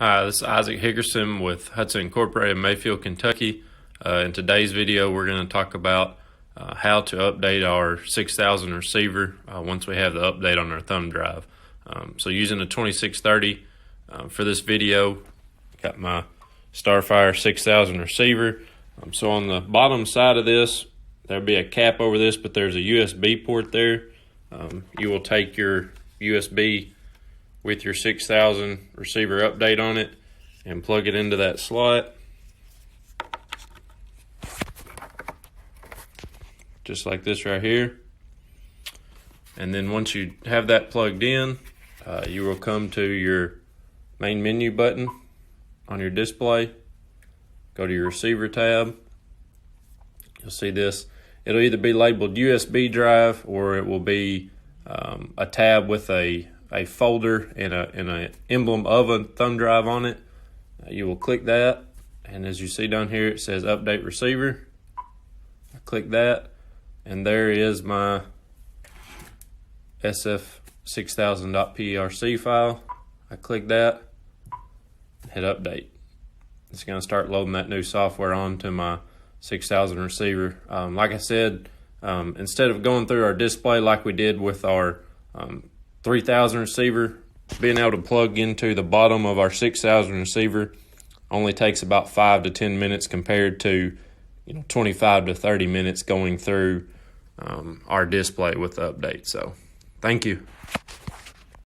Hi, this is Isaac Hickerson with Hudson Incorporated, Mayfield, Kentucky. In today's video, we're going to talk about how to update our 6000 receiver once we have the update on our thumb drive. So using a 2630 for this video, got my StarFire 6000 receiver. So on the bottom side of this, there'll be a cap over this, but there's a USB port there. You will take your USB with your 6000 receiver update on it and plug it into that slot, just like this right here. And then once you have that plugged in, you will come to your main menu button on your display, go to your receiver tab. You'll see this. It'll either be labeled USB drive, or it will be a tab with a folder and an emblem of a thumb drive on it. You will click that, and as you see down here, it says update receiver. I click that, and there is my SF6000.perc file. I click that, hit update. It's going to start loading that new software onto my 6000 receiver. Like I said, instead of going through our display like we did with our 3000 receiver, being able to plug into the bottom of our 6000 receiver only takes about 5 to 10 minutes compared to 25 to 30 minutes going through our display with the update. So thank you.